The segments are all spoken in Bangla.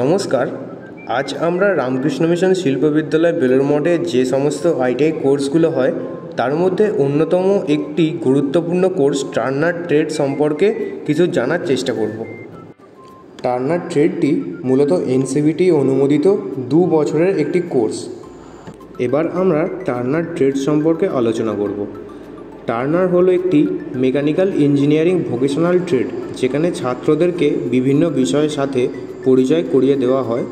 নমস্কার। আজ আমরা রামকৃষ্ণ মিশন শিল্প বিদ্যালয় বেলুড় মঠে যে সমস্ত আইটিআই কোর্সগুলো হয় তার মধ্যে অন্যতম একটি গুরুত্বপূর্ণ কোর্স টার্নার ট্রেড সম্পর্কে কিছু জানার চেষ্টা করব। টার্নার ট্রেডটি মূলত এনসিভিটি অনুমোদিত 2 বছরের একটি কোর্স। এবার আমরা টার্নার ট্রেড সম্পর্কে আলোচনা করব। টার্নার হলো একটি মেকানিক্যাল ইঞ্জিনিয়ারিং ভোকেশনাল ট্রেড, যেখানে ছাত্রদেরকে বিভিন্ন বিষয়ের সাথে পরিচয় করিয়ে দেওয়া হয়,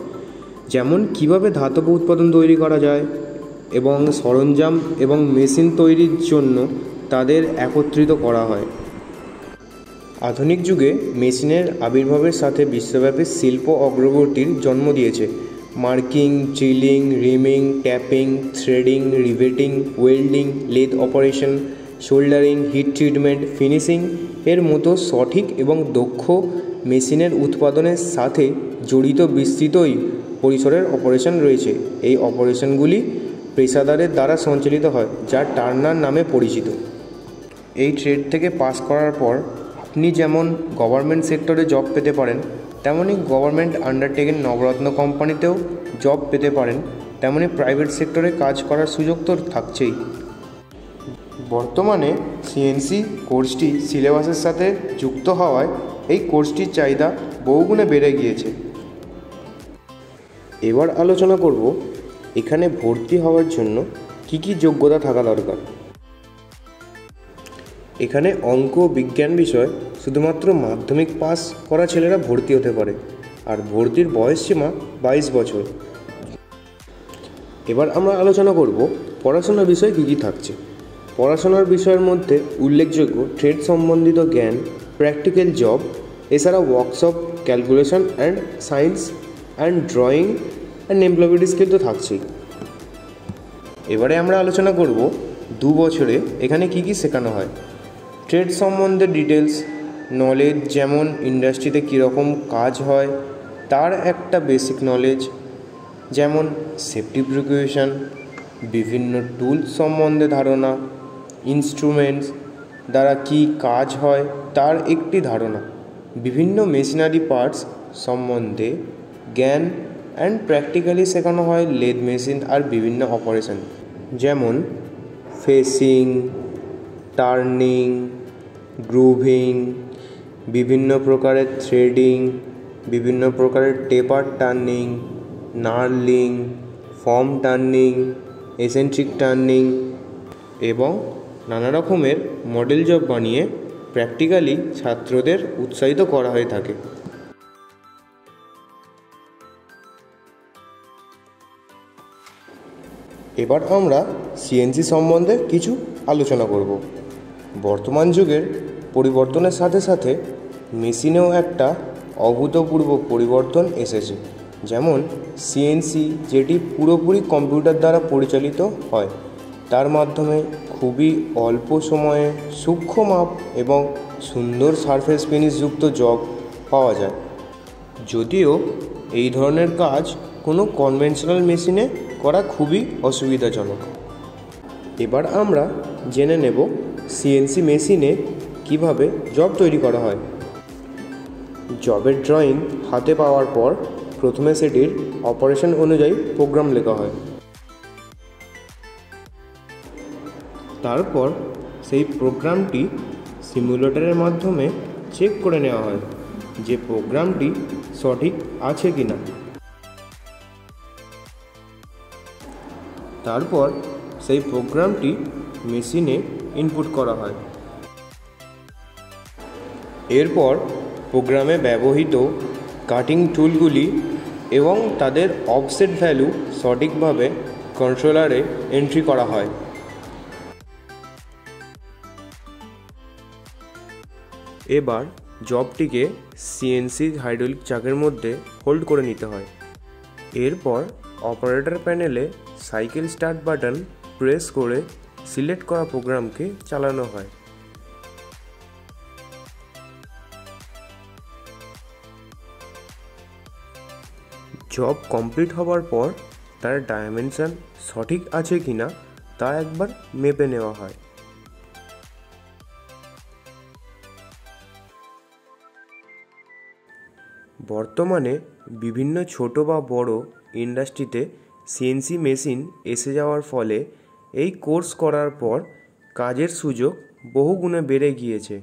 যেমন কিভাবে ধাতব উৎপাদন তৈরি করা যায় এবং সরঞ্জাম এবং মেশিন তৈরির জন্য তাদের একত্রিত করা হয়। আধুনিক যুগে মেশিনের আবির্ভাবের সাথে বিশ্বব্যাপী শিল্প অগ্রগতির জন্ম দিয়েছে। Marking, drilling, reaming, tapping, threading, riveting, welding, lathe operation, soldering, heat treatment, finishing এর মতো সঠিক এবং দক্ষ মেশিনের উৎপাদনের সাথে জড়িত বিস্তৃতই পরিসরের অপারেশন রয়েছে। এই অপারেশনগুলি পেশাদারের দ্বারা সঞ্চালিত হয়, যা টার্নার নামে পরিচিত। এই ট্রেড থেকে পাস করার পর আপনি যেমন গভর্নমেন্ট সেক্টরে জব পেতে পারেন, তেমনি গভর্নমেন্ট আন্ডারটেকিং নবরত্ন কোম্পানিতেও জব পেতে পারেন, তেমনি প্রাইভেট সেক্টরে কাজ করার সুযোগ তো থাকছেই। বর্তমানে সিএনসি কোর্সটি সিলেবাসের সাথে যুক্ত হওয়ায় এই কোর্সটির চাহিদা বহুগুণে বেড়ে গিয়েছে। এবার আলোচনা করব এখানে ভর্তি হওয়ার জন্য কি কি যোগ্যতা থাকা দরকার। এখানে অঙ্ক বিজ্ঞান বিষয় শুধুমাত্র মাধ্যমিক পাস করা ছেলেরা ভর্তি হতে পারে, আর ভর্তির বয়সসীমা 22 বছর। এবার আমরা আলোচনা করব পড়াশোনার বিষয় কী কী থাকছে। পড়াশোনার বিষয়ের মধ্যে উল্লেখযোগ্য ট্রেড সম্বন্ধিত জ্ঞান, প্র্যাকটিক্যাল জব, এছাড়া workshop, calculation and science and drawing and employability skill তো থাকছেই। এবারে আমরা আলোচনা করব 2 বছরে এখানে কি কি শেখানো হয়। ট্রেড সম্বন্ধে ডিটেলস নলেজ, যেমন ইন্ডাস্ট্রিতে কীরকম কাজ হয় তার একটা বেসিক নলেজ, যেমন সেফটি প্রিকশন, বিভিন্ন টুলস সম্বন্ধে ধারণা, ইনস্ট্রুমেন্টস দ্বারা কি কাজ হয় তার একটি ধারণা, বিভিন্ন মেশিনারি পার্টস সম্বন্ধে জ্ঞান অ্যান্ড প্র্যাকটিক্যালি শেখানো হয় লেদ মেশিন আর বিভিন্ন অপারেশন, যেমন ফেসিং, টার্নিং, গ্রুভিং, বিভিন্ন প্রকারের থ্রেডিং, বিভিন্ন প্রকারের taper turning, knurling, form turning, eccentric turning এবং নানা রকমের মডেল জব বানিয়ে প্র্যাকটিক্যালি ছাত্রদের উৎসাহিত করা হয়ে থাকে। এবার আমরা সিএনসি সম্বন্ধে কিছু আলোচনা করব। বর্তমান যুগের পরিবর্তনের সাথে সাথে মেশিনেও একটা অভূতপূর্ব পরিবর্তন এসেছে, যেমন সিএনসি, যেটি পুরোপুরি কম্পিউটার দ্বারা পরিচালিত হয়। তার মাধ্যমে খুবই অল্প সময়ে সূক্ষ্ম মাপ এবং সুন্দর সারফেস ফিনিশযুক্ত জব পাওয়া যায়, যদিও এই ধরনের কাজ কোনো কনভেনশনাল মেশিনে করা খুবই অসুবিধাজনক। এবার আমরা জেনে নেব সিএনসি মেশিনে কিভাবে জব তৈরি করা হয়। জবের ড্রয়িং হাতে পাওয়ার পর প্রথমে সেটির অপারেশন অনুযায়ী প্রোগ্রাম লেখা হয়। তারপর সেই প্রোগ্রামটি সিমুলেটরের মাধ্যমে চেক করে নেওয়া হয় যে প্রোগ্রামটি সঠিক আছে কিনা। তারপর সেই প্রোগ্রামটি মেশিনে ইনপুট করা হয়। এরপর প্রোগ্রামে ব্যবহৃত কাটিং টুলগুলি এবং তাদের অফসেট ভ্যালু সঠিকভাবে কন্ট্রোলারে এন্ট্রি করা হয়। এবার জবটিকে সিএনসি হাইড্রোলিক চাকের মধ্যে হোল্ড করে নিতে হয়। এরপর অপারেটর প্যানেলে সাইকেল স্টার্ট বাটন প্রেস করে সিলেক্ট করা প্রোগ্রামকে চালানো হয়। জব কমপ্লিট হওয়ার পর তার ডাইমেনশন সঠিক আছে কিনা তা একবার মেপে নেওয়া হয়। বর্তমানে বিভিন্ন ছোট বা বড় ইন্ডাস্ট্রিতে সিএনসি মেশিন এসে যাওয়ার ফলে এই কোর্স করার পর কাজের সুযোগ বহুগুণে বেড়ে গিয়েছে।